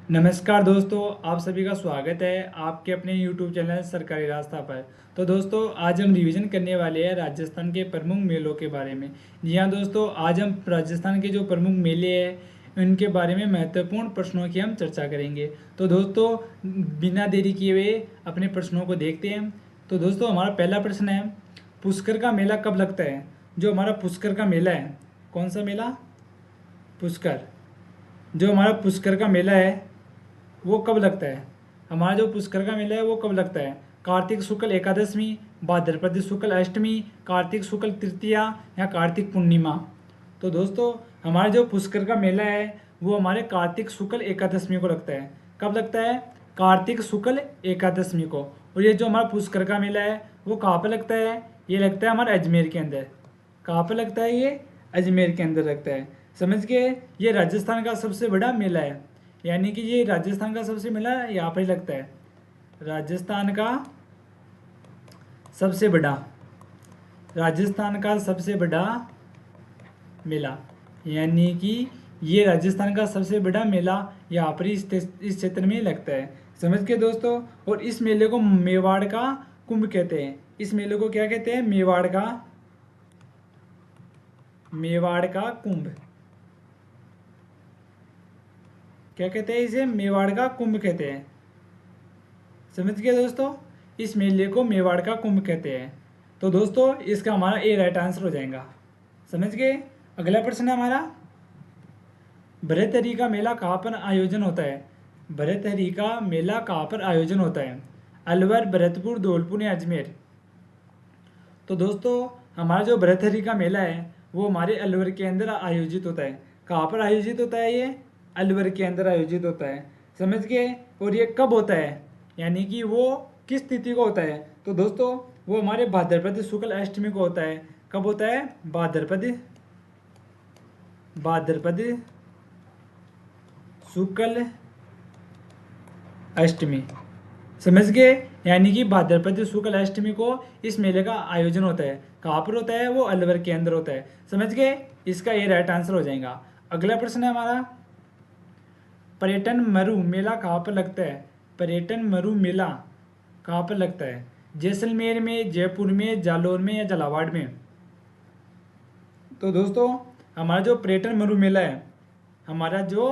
नमस्कार दोस्तों, आप सभी का स्वागत है आपके अपने YouTube चैनल सरकारी रास्ता पर। तो दोस्तों, आज हम रिवीजन करने वाले हैं राजस्थान के प्रमुख मेलों के बारे में। जी हाँ दोस्तों, आज हम राजस्थान के जो प्रमुख मेले हैं उनके बारे में महत्वपूर्ण प्रश्नों की हम चर्चा करेंगे। तो दोस्तों, बिना देरी किए हुए अपने प्रश्नों को देखते हैं। तो दोस्तों, हमारा पहला प्रश्न है, पुष्कर का मेला कब लगता है? जो हमारा पुष्कर का मेला है, कौन सा मेला? पुष्कर। जो हमारा पुष्कर का मेला है वो कब लगता है? हमारा जो पुष्कर का मेला है वो कब लगता है? कार्तिक शुक्ल एकादशमी, भाद्रपद शुक्ल अष्टमी, कार्तिक शुक्ल तृतीया या कार्तिक पूर्णिमा? तो दोस्तों, हमारा जो पुष्कर का मेला है वो हमारे कार्तिक शुक्ल एकादशमी को लगता है। कब लगता है? कार्तिक शुक्ल एकादशमी को। और ये जो हमारा पुष्कर का मेला है वो कहाँ पर लगता है? ये लगता है हमारे अजमेर के अंदर। कहाँ पर लगता है ये? अजमेर के अंदर लगता है। समझ गए? ये राजस्थान का सबसे बड़ा मेला है, यानी कि ये राजस्थान का सबसे मेला यहाँ पर ही लगता है। राजस्थान का सबसे बड़ा, राजस्थान का सबसे बड़ा मेला, यानी कि ये राजस्थान का सबसे बड़ा मेला यहाँ पर इस क्षेत्र में लगता है। समझ के दोस्तों? और इस मेले को मेवाड़ का कुंभ कहते हैं। इस मेले को क्या कहते हैं? मेवाड़ का कुंभ। क्या कहते हैं इसे? मेवाड़ का कुंभ कहते हैं। समझ गए दोस्तों? इस मेले को मेवाड़ का कुंभ कहते हैं। तो दोस्तों, इसका हमारा ए राइट आंसर हो जाएगा। समझ गए? अगला प्रश्न है हमारा, भरतहरि का मेला कहाँ पर आयोजन होता है? भरतहरि का मेला कहाँ पर आयोजन होता है? अलवर, भरतपुर, धौलपुर या अजमेर? तो दोस्तों, हमारा जो भरतहरि का मेला है वो हमारे अलवर के अंदर आयोजित होता है। कहाँ पर आयोजित होता है ये? अलवर के अंदर आयोजित होता है। समझ गए? और ये कब होता है, यानी कि वो किस तिथि को होता है? तो दोस्तों, वो हमारे भाद्रपद शुक्ल अष्टमी को होता है। कब होता है? भाद्रपद शुक्ल अष्टमी। समझ गए? यानी कि भाद्रपद शुक्ल अष्टमी को इस मेले का आयोजन होता है। कहाँ पर होता है? वो अलवर के अंदर होता है। समझ गए? इसका ये राइट आंसर हो जाएगा। अगला प्रश्न है हमारा, पर्यटन मरु मेला कहाँ पर लगता है? पर्यटन मरु मेला कहाँ पर लगता है? जैसलमेर में, जयपुर में, जालौर में या झालावाड़ में? तो दोस्तों, हमारा जो पर्यटन मरु मेला है, हमारा जो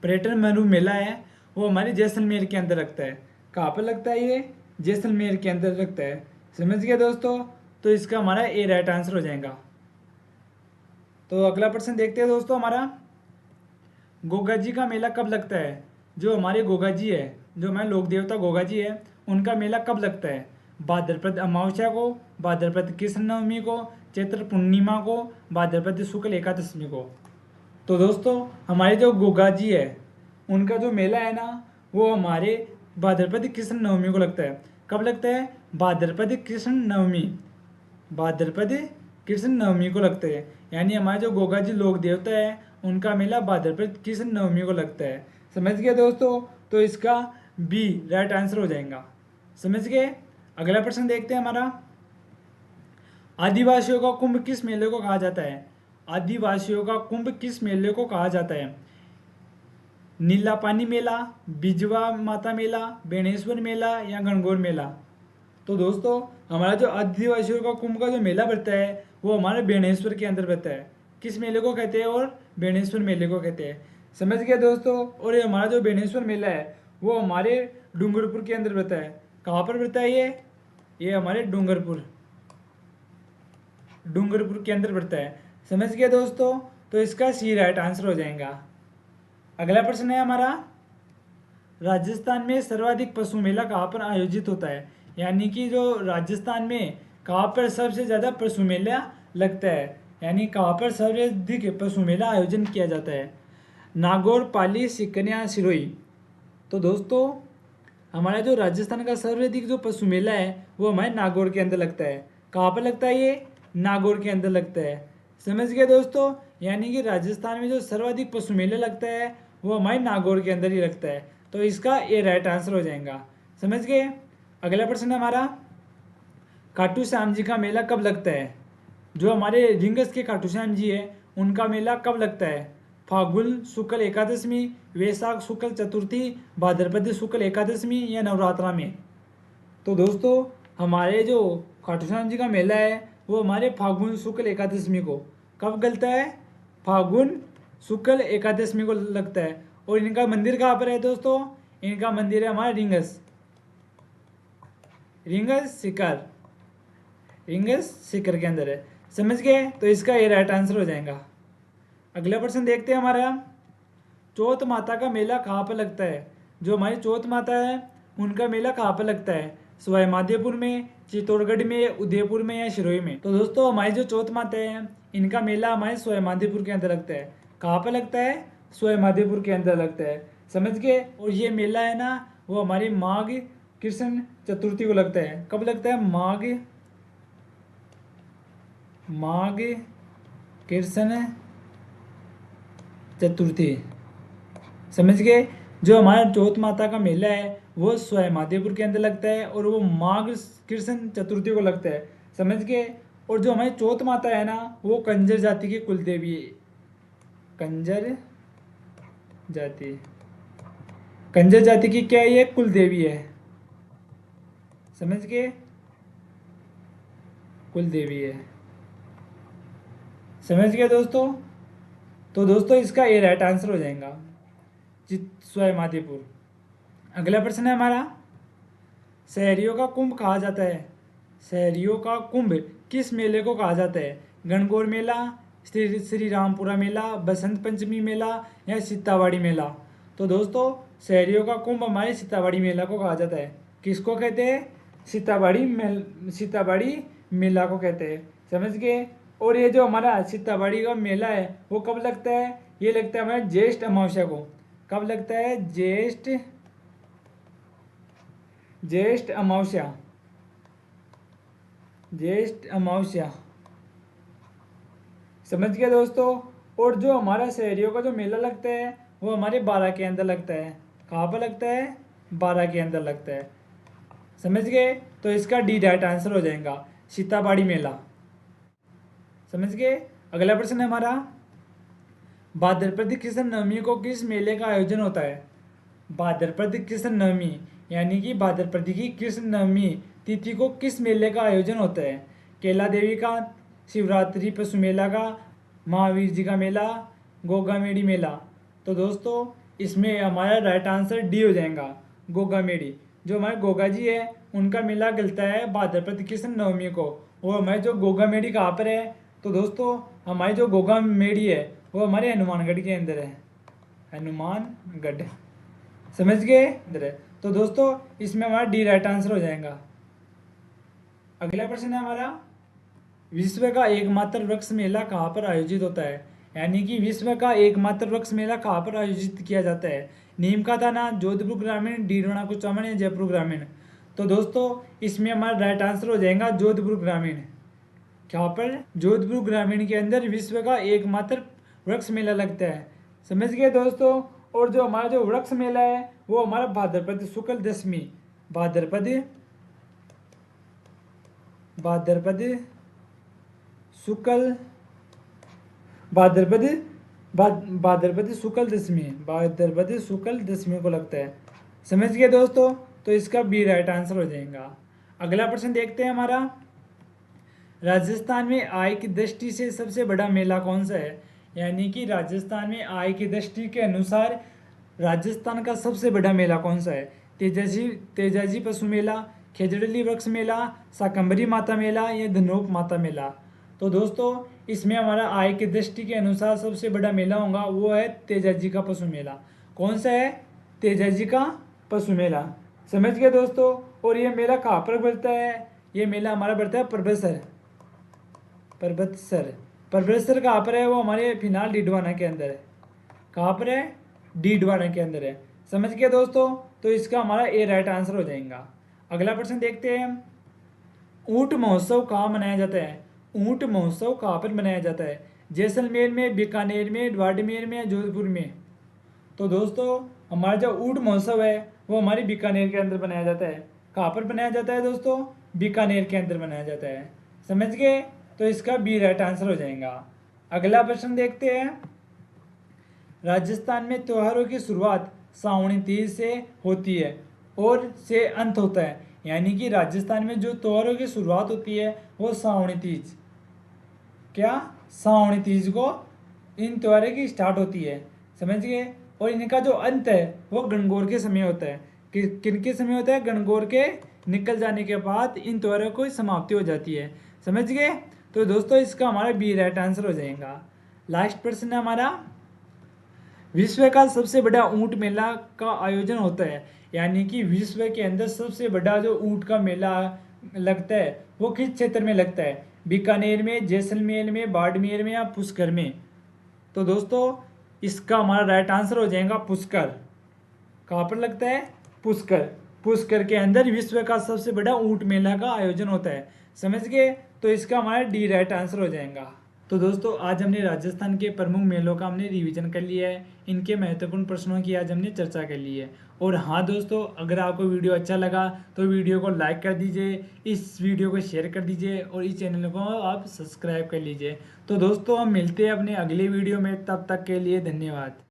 पर्यटन मरु मेला है वो हमारे जैसलमेर के अंदर लगता है। कहाँ पर लगता है ये? जैसलमेर के अंदर लगता है। समझ गए दोस्तों? तो इसका हमारा ए राइट आंसर हो जाएगा। तो अगला प्रश्न देखते हैं दोस्तों हमारा, गोगा जी का मेला कब लगता है? जो हमारे गोगा जी है, जो हमारे लोक देवता गोगा जी है, उनका मेला कब लगता है? भाद्रपद अमावस्या को, भाद्रपद कृष्ण नवमी को, चैत्र पूर्णिमा को, भाद्रपद शुक्ल एकादशमी को? तो दोस्तों, हमारे जो गोगा जी है उनका जो मेला है ना वो हमारे भाद्रपद कृष्ण नवमी को लगता है। कब लगता है? भाद्रपद कृष्ण नवमी, भाद्रपद कृष्ण नवमी को लगता है। यानी हमारे जो गोगा जी लोक देवता है उनका मेला भाद्रपद कृष्ण नवमी को लगता है। समझ गए दोस्तों? तो इसका बी राइट आंसर हो जाएगा। समझ गए? अगला प्रश्न देखते हैं हमारा, आदिवासियों का कुंभ किस मेले को कहा जाता है? आदिवासियों का कुंभ किस मेले को कहा जाता है? नीला पानी मेला, बिजवा माता मेला, बेणेश्वर मेला या गणगौर मेला? तो दोस्तों, हमारा जो आदिवासियों का कुंभ का जो मेला बढ़ता है वो हमारे बेणेश्वर के अंदर बढ़ता है। किस मेले को कहते हैं? और बेणेश्वर मेले को कहते हैं। समझ गए दोस्तों? और ये हमारा जो बेणेश्वर मेला है वो हमारे डूंगरपुर के अंदर बढ़ता है। कहाँ पर बढ़ता है ये हमारे डूंगरपुर के अंदर बढ़ता है। समझ गए दोस्तों? तो इसका सी राइट आंसर हो जाएगा। अगला प्रश्न है हमारा, राजस्थान में सर्वाधिक पशु मेला कहाँ पर आयोजित होता है? यानी कि जो राजस्थान में कहाँ पर सबसे ज़्यादा पशु मेला लगता है, यानी कहाँ पर सर्वाधिक पशु मेला आयोजन किया जाता है? नागौर, पाली, सीकर या सिरोही? तो दोस्तों, हमारा जो राजस्थान का सर्वाधिक जो पशु मेला है वो हमारे नागौर के अंदर लगता है। कहाँ पर लगता है ये? नागौर के अंदर लगता है। समझ गए दोस्तों? यानी कि राजस्थान में जो सर्वाधिक पशु मेला लगता है वो हमारे नागौर के अंदर ही लगता है। तो इसका ये राइट आंसर हो जाएगा। समझ गए? अगला प्रश्न है हमारा, खाटू श्याम जी का मेला कब लगता है? जो हमारे रिंगस के खाटू श्याम जी है उनका मेला कब लगता है? फाल्गुन शुक्ल एकादशमी, वैशाख शुक्ल चतुर्थी, भाद्रपद शुक्ल एकादशमी या नवरात्रा में। तो दोस्तों हमारे जो खाटू श्याम जी का मेला है वो हमारे फाल्गुन शुक्ल एकादशमी को कब लगता है? फाल्गुन शुक्ल एकादशमी को लगता है। और इनका मंदिर कहाँ पर है दोस्तों? इनका मंदिर है हमारा रिंगस शिखर के अंदर है। समझ गए? तो इसका ये राइट आंसर हो जाएगा। अगला प्रश्न देखते हैं हमारा, चौथ माता का मेला कहाँ पर लगता है? जो हमारी चौथ माता है उनका मेला कहाँ पर लगता है? सवाई माधोपुर में, चित्तौड़गढ़ में, उदयपुर में या सिरोही में? तो दोस्तों हमारी जो चौथ माता है इनका मेला हमारे सवाई माधोपुर के अंदर लगता है। कहाँ पर लगता है? सवाई माधोपुर के अंदर लगता है। समझ गए? और ये मेला है ना वो हमारी माघ कृष्ण चतुर्थी को लगता है। कब लगता है? माघ कृष्ण चतुर्थी। समझ गए? जो हमारा चौथ माता का मेला है वो सवाई माधोपुर के अंदर लगता है और वो माघ कृष्ण चतुर्थी को लगता है। समझ गए? और जो हमारी चौथ माता है ना वो कंजर जाति की कुलदेवी है। कंजर जाति की क्या है? ये कुलदेवी है। समझ गए? कुलदेवी है। समझ गए दोस्तों? तो दोस्तों इसका ये राइट आंसर हो जाएगा सवाई माधोपुर। अगला प्रश्न है हमारा, शहरियों का कुंभ कहा जाता है? शहरियों का कुंभ किस मेले को कहा जाता है? गणगौर मेला, श्री रामपुरा मेला, बसंत पंचमी मेला या सीतावाड़ी मेला? तो दोस्तों शहरियों का कुंभ हमारे सीतावाड़ी मेला को कहा जाता है। किसको कहते हैं? सीतावाड़ी मेला को कहते हैं। समझ गए? और ये जो हमारा सीतावाड़ी का मेला है वो कब लगता है? ये लगता है हमारे ज्येष्ठ अमावस्या को। कब लगता है? ज्येष्ठ अमावस्या। समझ गए दोस्तों? और जो हमारा शहरियों का जो मेला लगता है वो हमारे 12 के अंदर लगता है। कहाँ पर लगता है? 12 के अंदर लगता है। समझ गए? तो इसका डी राइट आंसर हो जाएगा, सीतावाड़ी मेला। समझ गए? अगला प्रश्न है हमारा, भाद्रपद कृष्ण नवमी को किस मेले का आयोजन होता है? भाद्रपद कृष्ण नवमी यानी कि भाद्रपद की कृष्ण नवमी तिथि को किस मेले का आयोजन होता है? कैला देवी का, शिवरात्रि पशु मेला का, महावीर जी का मेला, गोगा मेड़ी मेला? तो दोस्तों इसमें हमारा राइट आंसर डी हो जाएगा, गोगा मेड़ी। जो हमारे गोगा जी है उनका मेला लगता है भाद्रपद कृष्ण नवमी को। और हमारे जो गोगा मेड़ी कहाँ पर है? तो दोस्तों हमारी जो गोगा मेड़ी है वो हमारे हनुमानगढ़ के अंदर है। हनुमानगढ़। समझ गए? अंदर है। तो दोस्तों इसमें हमारा डी राइट आंसर हो जाएगा। अगला प्रश्न है हमारा, विश्व का एकमात्र वृक्ष मेला कहाँ पर आयोजित होता है? यानी कि विश्व का एकमात्र वृक्ष मेला कहाँ पर आयोजित किया जाता है? नीम का थाना, जोधपुर ग्रामीण, डीडवाना कुचामन या जयपुर ग्रामीण? तो दोस्तों इसमें हमारा राइट आंसर हो जाएगा जोधपुर ग्रामीण। यहाँ पर जोधपुर ग्रामीण के अंदर विश्व का एकमात्र वृक्ष मेला लगता है। समझ गए दोस्तों? और जो हमारा जो वृक्ष मेला है वो हमारा भाद्रपद शुक्ल दशमी, भाद्रपद शुक्ल दशमी को लगता है। समझ गए दोस्तों? तो इसका बी राइट आंसर हो जाएगा। अगला प्रश्न देखते हैं हमारा, राजस्थान में आय की दृष्टि से सबसे बड़ा मेला कौन सा है? यानी कि राजस्थान में आय की दृष्टि के अनुसार राजस्थान का सबसे बड़ा मेला कौन सा है? तेजाजी पशु मेला, खेजड़ली वृक्ष मेला, शाकंभरी माता मेला या धनोप माता मेला? तो दोस्तों इसमें हमारा आय की दृष्टि के अनुसार सबसे बड़ा मेला होगा वो है तेजाजी का पशु मेला। कौन सा है? तेजाजी का पशु मेला। समझ गए दोस्तों? और ये मेला कहाँ पर बढ़ता है? ये मेला हमारा बढ़ता है परबतसर कहाँ पर है? वो हमारे फिलहाल डीडवाना के अंदर है। कहाँ पर है? डीडवाना के अंदर है। समझ गए दोस्तों? तो इसका हमारा ए राइट आंसर हो जाएगा। अगला प्रश्न देखते हैं, ऊंट महोत्सव कहाँ मनाया जाता है? ऊंट महोत्सव कहाँ पर मनाया जाता है? जैसलमेर में, बीकानेर में, बाड़मेर में, जोधपुर में? तो दोस्तों हमारा जो ऊंट महोत्सव है वो हमारे बीकानेर के अंदर बनाया जाता है। कहाँ पर बनाया जाता है दोस्तों? बीकानेर के अंदर बनाया जाता है। समझ गए? तो इसका बी राइट आंसर हो जाएगा। अगला प्रश्न देखते हैं, राजस्थान में त्योहारों की शुरुआत सावणी तीज से होती है और से अंत होता है। यानी कि राजस्थान में जो त्योहारों की शुरुआत होती है वो सावणी तीज, क्या, सावणी तीज को इन त्योहारों की स्टार्ट होती है, समझ गए। और इनका जो अंत है वो गणगौर के समय होता है। किन के समय होता है? गणगौर के निकल जाने के बाद इन त्योहारों की समाप्ति हो जाती है, समझ गए। तो दोस्तों इसका हमारा बी राइट आंसर हो जाएगा। लास्ट प्रश्न है हमारा, विश्व का सबसे बड़ा ऊंट मेला का आयोजन होता है। यानी कि विश्व के अंदर सबसे बड़ा जो ऊंट का मेला लगता है वो किस क्षेत्र में लगता है? बीकानेर में, जैसलमेर में, बाड़मेर में या पुष्कर में? तो दोस्तों इसका हमारा राइट आंसर हो जाएगा पुष्कर। कहाँ पर लगता है? पुष्कर। पुष्कर के अंदर विश्व का सबसे बड़ा ऊंट मेला का आयोजन होता है, समझ गए। तो इसका हमारा डी राइट आंसर हो जाएगा। तो दोस्तों आज हमने राजस्थान के प्रमुख मेलों का हमने रिवीजन कर लिया है, इनके महत्वपूर्ण प्रश्नों की आज हमने चर्चा कर ली है। और हाँ दोस्तों, अगर आपको वीडियो अच्छा लगा तो वीडियो को लाइक कर दीजिए, इस वीडियो को शेयर कर दीजिए और इस चैनल को आप सब्सक्राइब कर लीजिए। तो दोस्तों हम मिलते हैं अपने अगले वीडियो में, तब तक के लिए धन्यवाद।